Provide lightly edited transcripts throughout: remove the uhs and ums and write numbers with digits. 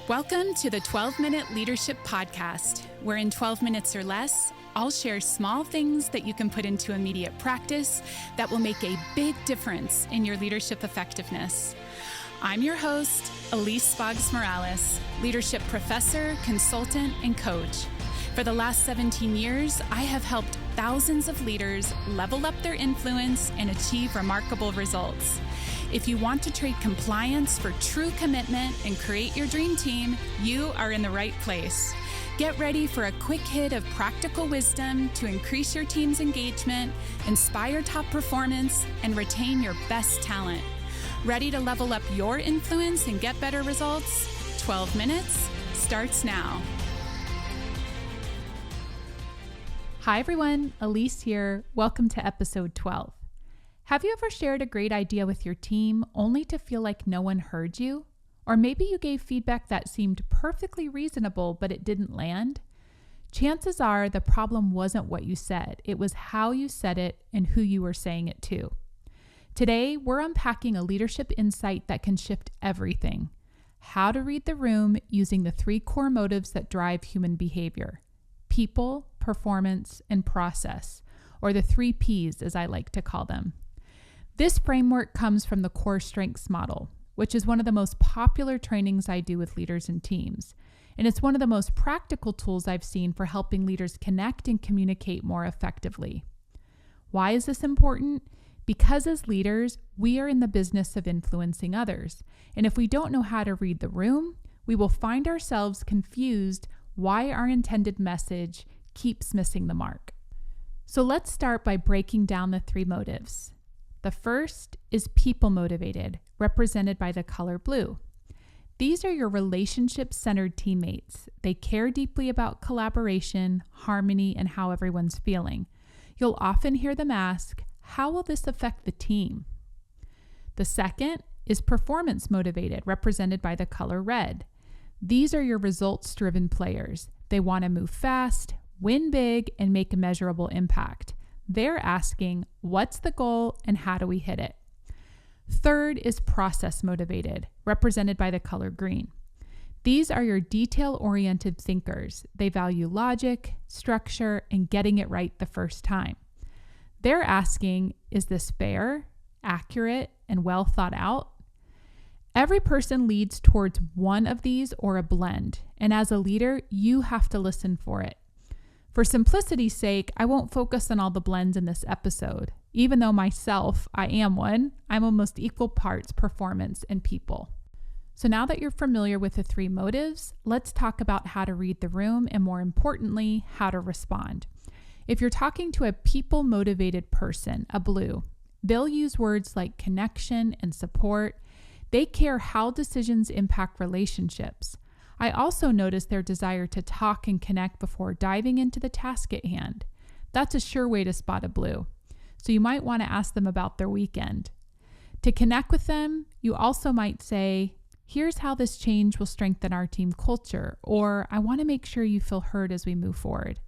Welcome to the 12-Minute Leadership Podcast, where in 12 minutes or less, I'll share small things that you can put into immediate practice that will make a big difference in your leadership effectiveness. I'm your host, Elise Boggs-Morales, leadership professor, consultant, and coach. For the last 17 years, I have helped thousands of leaders level up their influence and achieve remarkable results. If you want to trade compliance for true commitment and create your dream team, you are in the right place. Get ready for a quick hit of practical wisdom to increase your team's engagement, inspire top performance, and retain your best talent. Ready to level up your influence and get better results? 12 minutes starts now. Hi everyone, Elise here. Welcome to episode 12. Have you ever shared a great idea with your team only to feel like no one heard you? Or maybe you gave feedback that seemed perfectly reasonable, but it didn't land? Chances are the problem wasn't what you said. It was how you said it and who you were saying it to. Today, we're unpacking a leadership insight that can shift everything. How to read the room using the 3 core motives that drive human behavior: people, performance, and process, or the 3 Ps as I like to call them. This framework comes from the Core Strengths model, which is one of the most popular trainings I do with leaders and teams. And it's one of the most practical tools I've seen for helping leaders connect and communicate more effectively. Why is this important? Because as leaders, we are in the business of influencing others. And if we don't know how to read the room, we will find ourselves confused why our intended message keeps missing the mark. So let's start by breaking down the 3 motives. The first is people motivated, represented by the color blue. These are your relationship-centered teammates. They care deeply about collaboration, harmony, and how everyone's feeling. You'll often hear them ask, how will this affect the team? The second is performance motivated, represented by the color red. These are your results-driven players. They want to move fast, win big, and make a measurable impact. They're asking, what's the goal and how do we hit it? Third is process motivated, represented by the color green. These are your detail-oriented thinkers. They value logic, structure, and getting it right the first time. They're asking, is this fair, accurate, and well thought out? Every person leads towards one of these or a blend, and as a leader, you have to listen for it. For simplicity's sake, I won't focus on all the blends in this episode. Even though myself, I am one, I'm almost equal parts performance and people. So now that you're familiar with the 3 motives, let's talk about how to read the room and, more importantly, how to respond. If you're talking to a people-motivated person, a blue, they'll use words like connection and support. They care how decisions impact relationships. I also notice their desire to talk and connect before diving into the task at hand. That's a sure way to spot a blue. So you might want to ask them about their weekend. To connect with them, you also might say, here's how this change will strengthen our team culture, or I want to make sure you feel heard as we move forward.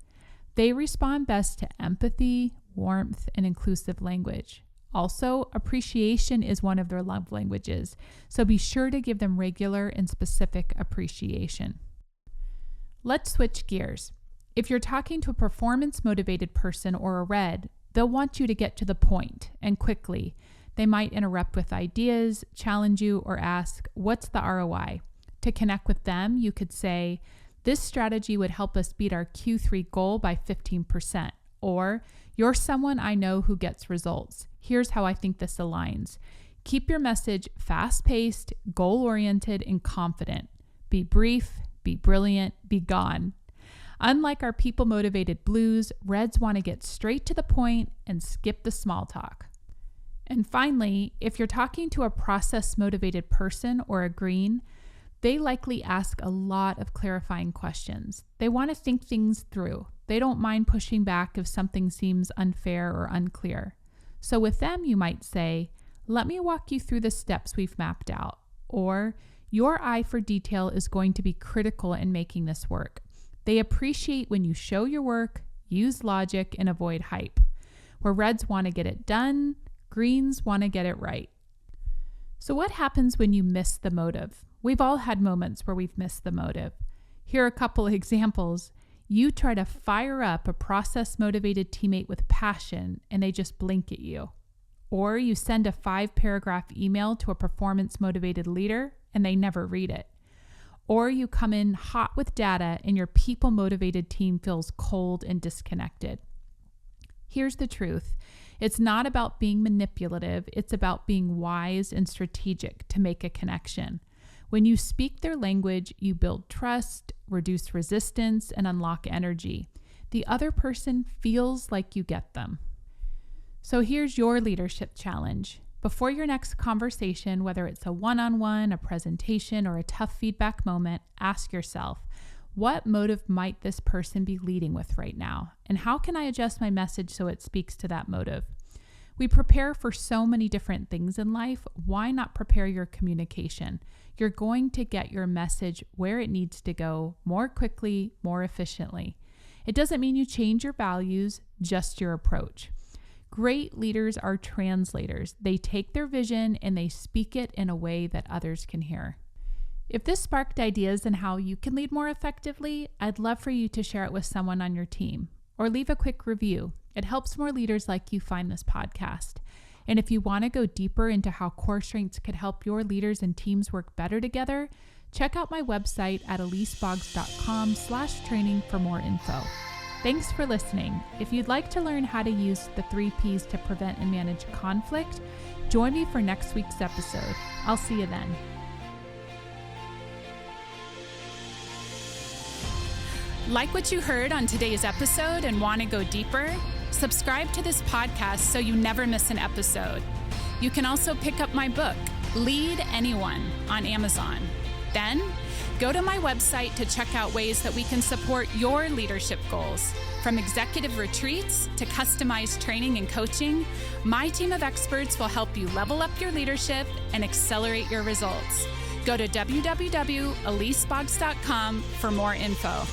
They respond best to empathy, warmth, and inclusive language. Also, appreciation is one of their love languages, so be sure to give them regular and specific appreciation. Let's switch gears. If you're talking to a performance-motivated person or a red, they'll want you to get to the point and quickly. They might interrupt with ideas, challenge you, or ask, what's the ROI? To connect with them, you could say, this strategy would help us beat our Q3 goal by 15%. Or, you're someone I know who gets results. Here's how I think this aligns. Keep your message fast-paced, goal-oriented, and confident. Be brief, be brilliant, be gone. Unlike our people-motivated blues, reds want to get straight to the point and skip the small talk. And finally, if you're talking to a process-motivated person or a green, they likely ask a lot of clarifying questions. They want to think things through. They don't mind pushing back if something seems unfair or unclear. So with them, you might say, let me walk you through the steps we've mapped out. Or, your eye for detail is going to be critical in making this work. They appreciate when you show your work, use logic, and avoid hype. Where reds want to get it done, greens want to get it right. So what happens when you miss the motive? We've all had moments where we've missed the motive. Here are a couple of examples. You try to fire up a process-motivated teammate with passion and they just blink at you. Or you send a 5-paragraph email to a performance-motivated leader and they never read it. Or you come in hot with data and your people-motivated team feels cold and disconnected. Here's the truth. It's not about being manipulative. It's about being wise and strategic to make a connection. When you speak their language, you build trust, reduce resistance, and unlock energy. The other person feels like you get them. So here's your leadership challenge. Before your next conversation, whether it's a one-on-one, a presentation, or a tough feedback moment, ask yourself, what motive might this person be leading with right now? And how can I adjust my message so it speaks to that motive? We prepare for so many different things in life. Why not prepare your communication? You're going to get your message where it needs to go more quickly, more efficiently. It doesn't mean you change your values, just your approach. Great leaders are translators. They take their vision and they speak it in a way that others can hear. If this sparked ideas on how you can lead more effectively, I'd love for you to share it with someone on your team or leave a quick review. It helps more leaders like you find this podcast. And if you want to go deeper into how core strengths could help your leaders and teams work better together, check out my website at eliseboggs.com/training for more info. Thanks for listening. If you'd like to learn how to use the 3 Ps to prevent and manage conflict, join me for next week's episode. I'll see you then. Like what you heard on today's episode and want to go deeper? Subscribe to this podcast so you never miss an episode. You can also pick up my book, Lead Anyone, on Amazon. Then, go to my website to check out ways that we can support your leadership goals. From executive retreats to customized training and coaching, my team of experts will help you level up your leadership and accelerate your results. Go to www.eliseboggs.com for more info.